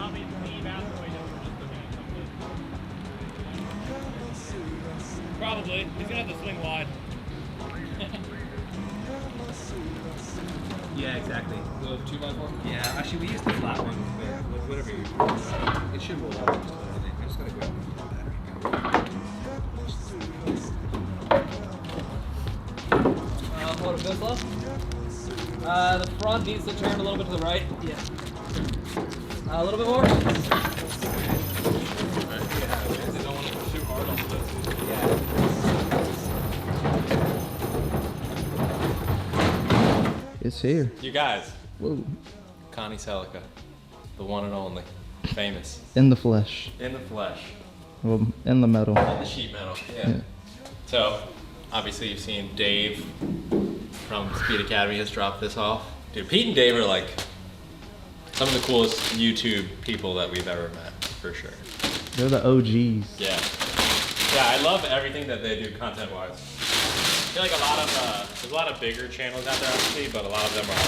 probably leave out the window for just a minute. Probably. He's gonna have to swing wide. Yeah, exactly. The 2x4? Yeah, actually we use the flat one, but whatever you use. It should roll out just about everything. I just gotta grab the battery. Hold it this low. The front needs to turn a little bit to the right. Yeah. A little bit more. They don't want to push too hard on this. It's here. You guys, Whoa. Connie Celica, the one and only, famous. In the flesh. In the flesh. Well, in the metal. On the sheet metal, yeah. So, obviously you've seen Dave from Speed Academy has dropped this off. Dude, Pete and Dave are like some of the coolest YouTube people that we've ever met, for sure. They're the OGs. Yeah. Yeah, I love everything that they do content-wise. I feel like there's a lot of bigger channels out there, obviously, but a lot of them are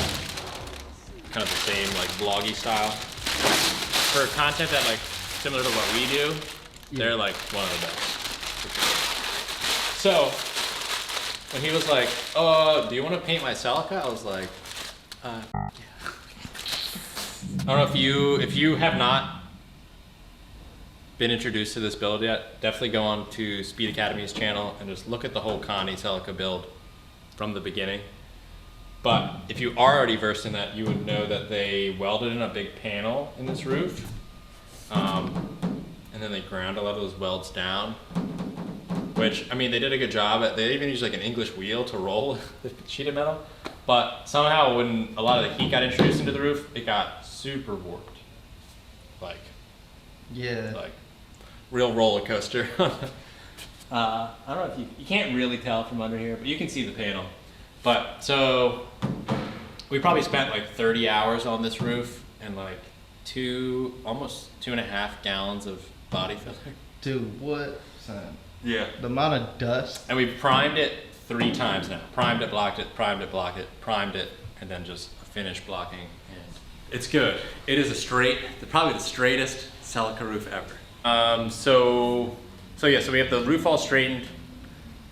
kind of the same, like, vloggy style. For content that, like, similar to what we do, they're, like, one of the best. So, when he was like, oh, do you want to paint my Celica? I was like, yeah. I don't know if you have not been introduced to this build yet, definitely go on to Speed Academy's channel and just look at the whole Connie Celica build from the beginning. But if you are already versed in that, you would know that they welded in a big panel in this roof. And then they ground a lot of those welds down, which, I mean, they did a good job at, they even used like an English wheel to roll the sheet of metal. But somehow when a lot of the heat got introduced into the roof, it got super warped. Like real roller coaster. I don't know if you can't really tell from under here, but you can see the panel. But so we probably spent like 30 hours on this roof and like almost 2.5 gallons of body filler. Dude, what? Son. Yeah. The amount of dust. And we primed it 3 times now. Primed it, blocked it, primed it, blocked it, primed it, and then just finished blocking. And it's good. It is probably the straightest Celica roof ever. So we have the roof all straightened,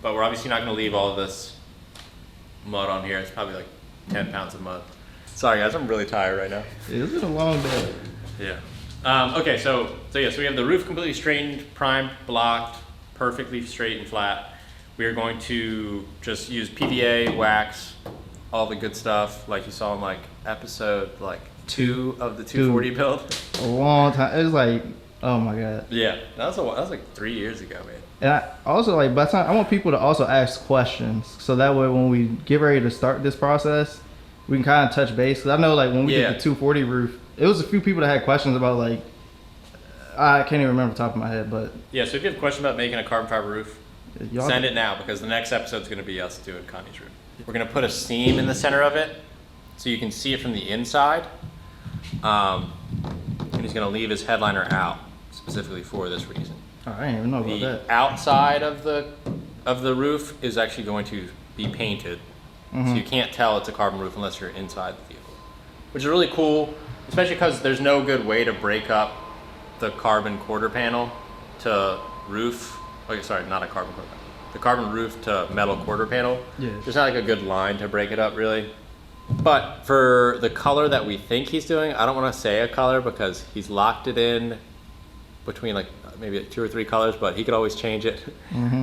but we're obviously not gonna leave all of this mud on here. It's probably like 10 pounds of mud. Sorry guys, I'm really tired right now. It's been a long day. Yeah. Okay, so we have the roof completely straightened, primed, blocked, perfectly straight and flat. We are going to just use PVA, wax, all the good stuff like you saw in like episode 2 of the 240 build. A long time. It was like, oh my God. Yeah, that was like 3 years ago, man. And I also, like, by the time, I want people to also ask questions, so that way when we get ready to start this process, we can kind of touch base. Cause I know, like, when we did the 240 roof, it was a few people that had questions about, like, I can't even remember the top of my head, but yeah. So if you have a question about making a carbon fiber roof, send it. it now, because the next episode is going to be us doing Connie's roof. We're going to put a seam in the center of it so you can see it from the inside. And he's going to leave his headliner out specifically for this reason. Oh, I didn't even know about that. The outside of the roof is actually going to be painted, so you can't tell it's a carbon roof unless you're inside the vehicle, which is really cool, especially because there's no good way to break up the carbon quarter panel to roof. Okay, sorry, not a carbon quarter panel. The carbon roof to metal quarter panel. Yeah. There's not like a good line to break it up, really. But for the color that we think he's doing, I don't want to say a color because he's locked it in between like maybe 2 or 3 colors, but he could always change it.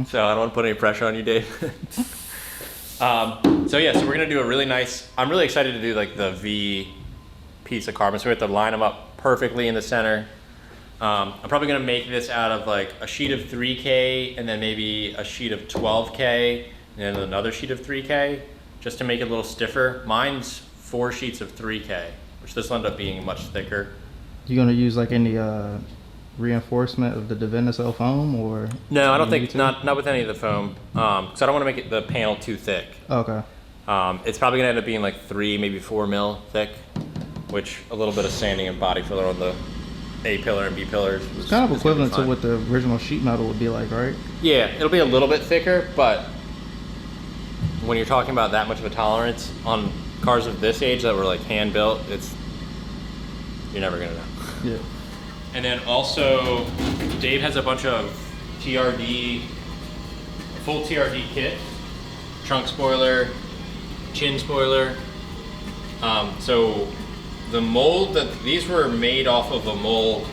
So I don't want to put any pressure on you, Dave. So we're gonna do a really nice, I'm really excited to do like the V piece of carbon. So we have to line them up perfectly in the center. I'm probably gonna make this out of like a sheet of 3K and then maybe a sheet of 12K and then another sheet of 3K just to make it a little stiffer. Mine's 4 sheets of 3K, which this will end up being much thicker. You gonna use like any reinforcement of the Divinacell foam or? No, I don't think, not with any of the foam, because I don't want to make the panel too thick. Okay. It's probably gonna end up being like 3, maybe 4 mil thick, which a little bit of sanding and body filler on the A pillar and B pillars. It's kind of equivalent to what the original sheet metal would be like, right? Yeah, it'll be a little bit thicker, but when you're talking about that much of a tolerance on cars of this age that were like hand built, you're never gonna know. Yeah. And then also, Dave has a bunch of TRD, full TRD kit, trunk spoiler, chin spoiler. So the mold these were made off of a mold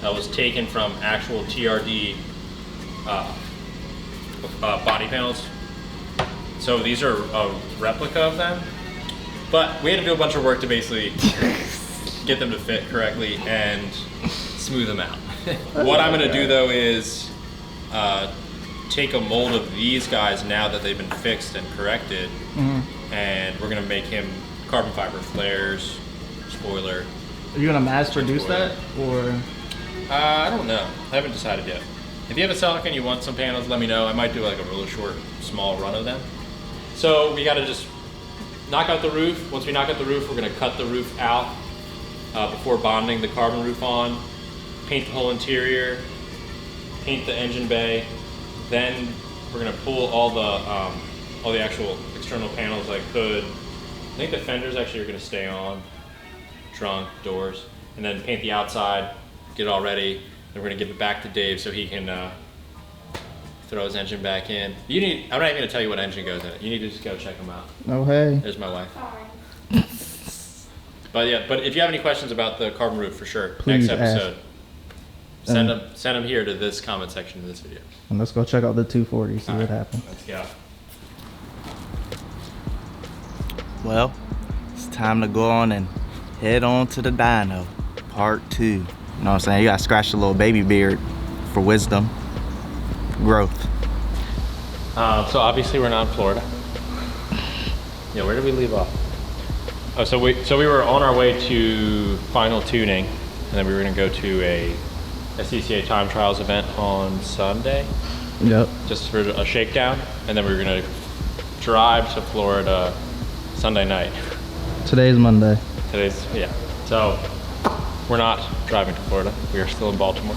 that was taken from actual TRD body panels. So these are a replica of them, but we had to do a bunch of work to basically get them to fit correctly and smooth them out. What I'm gonna do though is take a mold of these guys now that they've been fixed and corrected, and we're gonna make him carbon fiber flares, spoiler. Are you gonna mass produce spoiler. that, or? I don't know. I haven't decided yet. If you have a Celica and you want some panels, let me know. I might do like a really short, small run of them. So we gotta just knock out the roof. Once we knock out the roof, we're gonna cut the roof out before bonding the carbon roof on, paint the whole interior, paint the engine bay. Then we're gonna pull all the actual external panels like hood. I think the fenders actually are gonna stay on, trunk, doors, and then paint the outside, get it all ready. Then we're gonna give it back to Dave so he can throw his engine back in. I'm not even gonna tell you what engine goes in it. You need to just go check them out. Oh, hey. There's my wife. But yeah, but if you have any questions about the carbon roof, for sure, Please next episode, ask. send them here to this comment section of this video. And let's go check out the 240, see what happens. Let's go. Well, it's time to go on and head on to the dyno, part 2. You know what I'm saying? You gotta scratch the little baby beard for wisdom, growth. So obviously we're not in Florida. Yeah, where did we leave off? Oh, so we were on our way to final tuning, and then we were gonna go to a CCA time trials event on Sunday, Yep. just for a shakedown, and then we were gonna drive to Florida Sunday night. Today's Monday. Yeah. So we're not driving to Florida. We are still in Baltimore.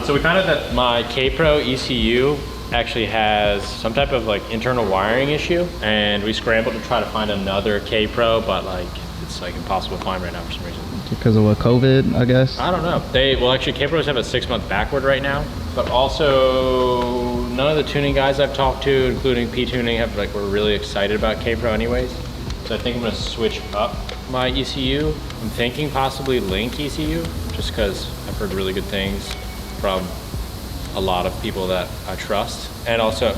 So we found out that my K-Pro ECU actually has some type of like internal wiring issue, and we scrambled to try to find another K-Pro, but like it's like impossible to find right now for some reason. Because of what, COVID, I guess? I don't know. Well, actually K-Pros have a 6-month backward right now, but also none of the tuning guys I've talked to, including P-Tuning, were really excited about K-Pro anyways. So I think I'm gonna switch up my ECU. I'm thinking possibly Link ECU, just because I've heard really good things from a lot of people that I trust, and also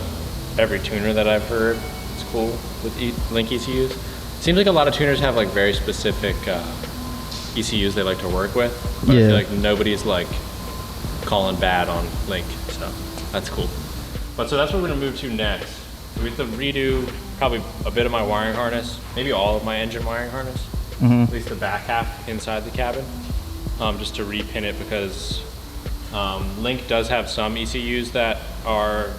every tuner that I've heard is cool with Link ECUs. Seems like a lot of tuners have like very specific ECUs they like to work with, but I feel like nobody's like calling bad on Link, so that's cool. But so that's what we're gonna move to next. We have to redo probably a bit of my wiring harness, maybe all of my engine wiring harness, at least the back half inside the cabin, just to repin it, because Link does have some ECUs that are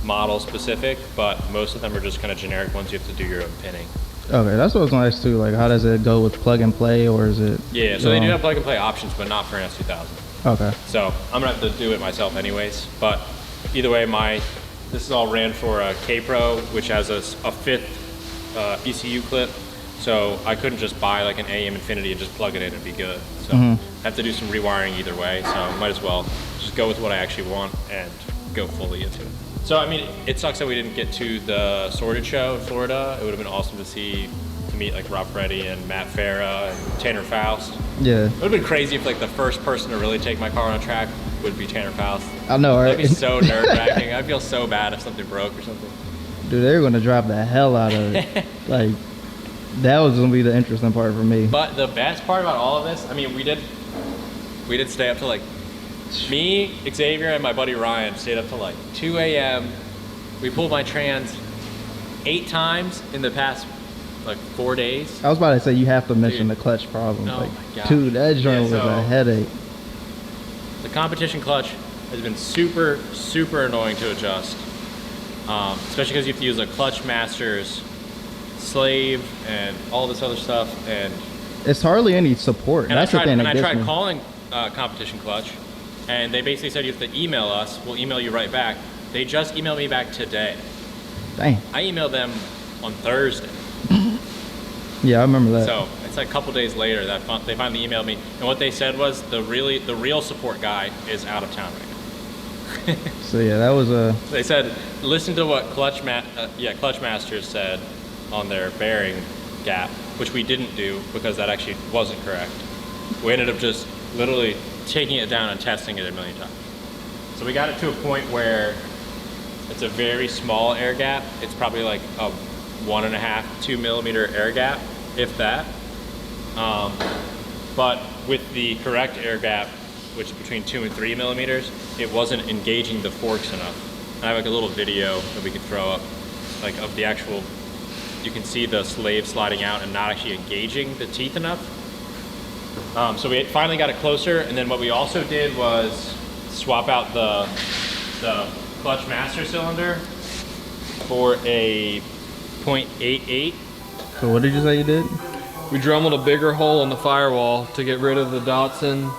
model specific, but most of them are just kind of generic ones you have to do your own pinning. Okay, that's what I was gonna ask too. Like, how does it go with plug and play, or is it? Yeah, so they do have plug and play options, but not for an S2000. Okay. So I'm gonna have to do it myself anyways. But either way, this is all ran for a K-Pro, which has a 5th ECU clip. So I couldn't just buy like an AM Infinity and just plug it in and be good. So I have to do some rewiring either way. So might as well just go with what I actually want and go fully into it. So I mean, it sucks that we didn't get to the Sorted show in Florida. It would have been awesome to meet like Rob Reddy and Matt Farah and Tanner Faust. Yeah. It would have been crazy if like the first person to really take my car on a track would be Tanner Faust. I know, right? That'd be so nerve-wracking. I'd feel so bad if something broke or something. Dude, they were gonna drive the hell out of it. Like, that was gonna be the interesting part for me. But the best part about all of this, I mean, we did stay up to like, me, Xavier, and my buddy Ryan stayed up to like 2 a.m. We pulled my trans 8 times in the past like 4 days. I was about to say, you have to mention the clutch problem. Oh like, my God. dude, that joint was so a headache. The competition clutch has been super, super annoying to adjust. Especially because you have to use a Clutch Masters slave and all this other stuff, and It's hardly any support. And That's the thing that I gets tried me. calling Competition Clutch, and they basically said you have to email us. We'll email you right back. They just emailed me back today. Dang. I emailed them on Thursday. Yeah, I remember that. So it's like a couple days later that they finally emailed me, and what they said was the real support guy is out of town right now. So yeah, that was a. They said, listen to what Clutch Masters said on their bearing gap, which we didn't do because that actually wasn't correct. We ended up just literally taking it down and testing it a million times. So we got it to a point where it's a very small air gap. It's probably like a 1.5, 2 millimeter air gap, if that. But with the correct air gap, which is between 2 and 3 millimeters, it wasn't engaging the forks enough. I have like a little video that we could throw up, like of the actual, you can see the slave sliding out and not actually engaging the teeth enough. So we finally got it closer, and then what we also did was swap out the clutch master cylinder for a 0.88. So what did you say you did? We dremelled a bigger hole in the firewall to get rid of the Datsun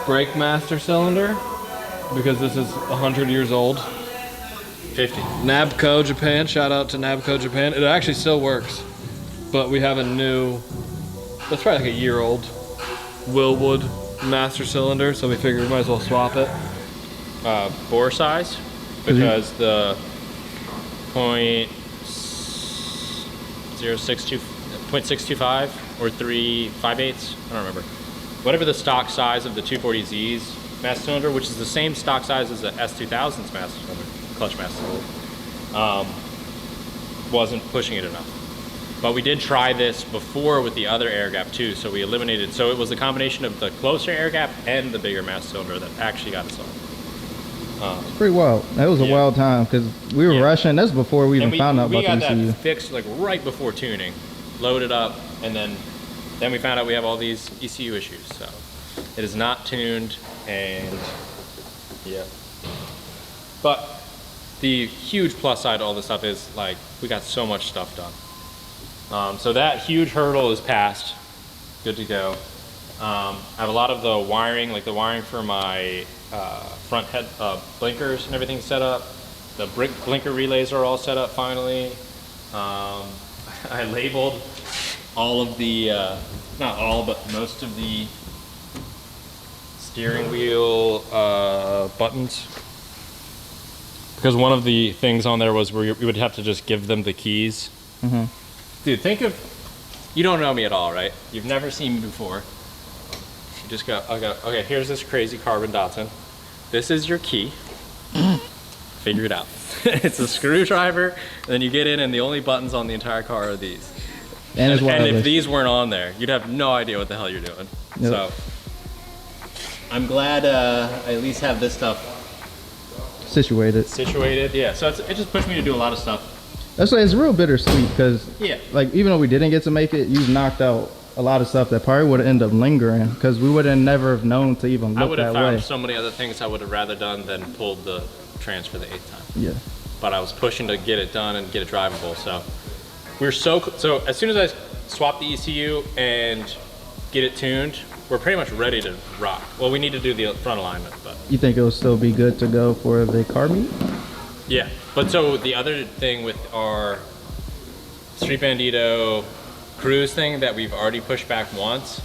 brake master cylinder because this is 100 years old. 50. Nabco Japan, shout out to Nabco Japan. It actually still works, but we have a new, that's probably like a year old, Willwood master cylinder, so we figured we might as well swap it. Bore size, because the 0.625 or 3/5/8, I don't remember. Whatever the stock size of the 240Z's master cylinder, which is the same stock size as the S2000's master cylinder, clutch master cylinder, wasn't pushing it enough. But we did try this before with the other air gap too, so we eliminated, so it was a combination of the closer air gap and the bigger master cylinder that actually got us on. It's pretty wild. That was a wild time because we were rushing. That's before we even found out about the ECU. We got that fixed like right before tuning, loaded up, and then we found out we have all these ECU issues. So it is not tuned, and yeah. But the huge plus side to all this stuff is like we got so much stuff done. So that huge hurdle is passed. Good to go. I have a lot of the wiring, like the wiring for my front head blinkers and everything set up. The blinker relays are all set up finally. I labeled all of the, not all, but most of the steering wheel buttons. Because one of the things on there was we would have to just give them the keys. Mm-hmm. Dude, think of, you don't know me at all, right? You've never seen me before. You just go, okay, here's this crazy carbon Datsun. This is your key. Figure it out. It's a screwdriver, and then you get in, and the only buttons on the entire car are these. And if these weren't on there, you'd have no idea what the hell you're doing. Yep. So, I'm glad I at least have this stuff situated. Yeah. So it just pushed me to do a lot of stuff. That's why it's real bittersweet because, yeah, like even though we didn't get to make it, you've knocked out a lot of stuff that probably would have ended up lingering because we would have never have known to even look that way. I would have found so many other things I would have rather done than pulled the trans for the 8th time. Yeah. But I was pushing to get it done and get it drivable. So we're so as soon as I swap the ECU and get it tuned, we're pretty much ready to rock. Well, we need to do the front alignment, but you think it'll still be good to go for the car meet? Yeah. But so the other thing with our Street Bandito cruise thing that we've already pushed back once,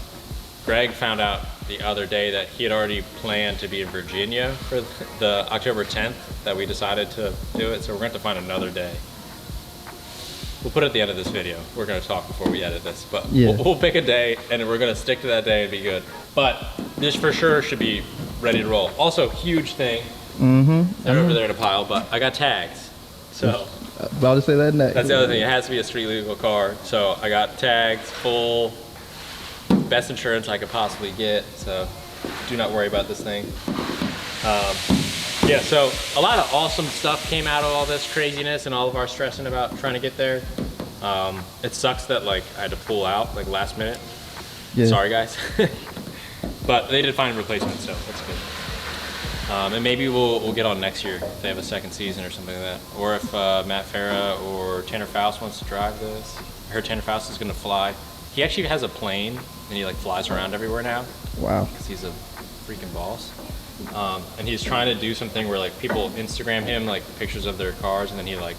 Greg found out the other day that he had already planned to be in Virginia for the October 10th that we decided to do it. So we're going to have to find another day. We'll put it at the end of this video. We're going to talk before we edit this, but yeah, we'll pick a day and we're going to stick to that day and be good. But this for sure should be ready to roll. Also, huge thing. They're over there in a pile, but I got tags. So about to say that next. That's the other thing. It has to be a street legal car. So I got tags, full, best insurance I could possibly get. So do not worry about this thing. Yeah, so a lot of awesome stuff came out of all this craziness and all of our stressing about trying to get there. It sucks that like I had to pull out like last minute. Yeah. Sorry guys. But they did find replacements, so that's good. And maybe we'll get on next year if they have a second season or something like that. Or if Matt Farah or Tanner Faust wants to drive this. I heard Tanner Faust is gonna fly. He actually has a plane and he like flies around everywhere now. Wow. Because he's a freaking boss. And he's trying to do something where like people Instagram him like pictures of their cars and then he like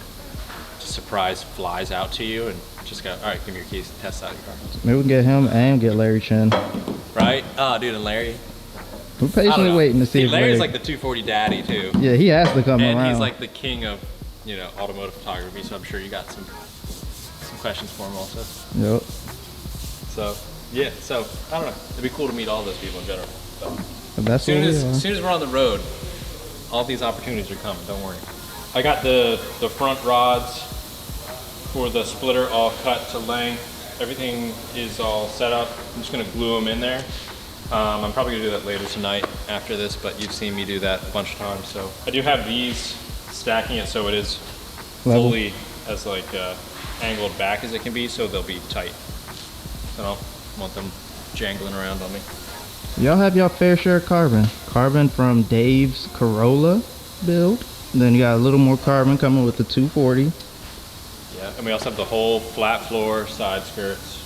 just surprise flies out to you and Just go, all right, give me your keys, test out your car. Maybe we can get him and get Larry Chen. Right? Oh, dude, and Larry. We're I don't patiently know. waiting to see if Larry's Larry... like the 240 daddy too. Yeah, he has to come And around. he's like the king of, automotive photography, so I'm sure you got some questions for him also. Yep. So, yeah, so, I don't know. It'd be cool to meet all those people in general. So, But that's what we are. as soon as we're on the road, all these opportunities are coming, don't worry. I got the front rods for the splitter all cut to length. Everything is all set up. I'm just gonna glue them in there. I'm probably gonna do that later tonight after this, but you've seen me do that a bunch of times. So I do have these stacking it so it is Level. fully as like angled back as it can be, so they'll be tight. I don't want them jangling around on me. Y'all have y'all fair share of carbon. Carbon from Dave's Corolla build. Then you got a little more carbon coming with the 240. Yeah, and we also have the whole flat floor side skirts.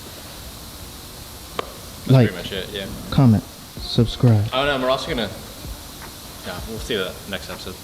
That's Like, pretty much it, yeah. comment, subscribe. Oh no, we're also gonna, yeah, we'll see that next episode.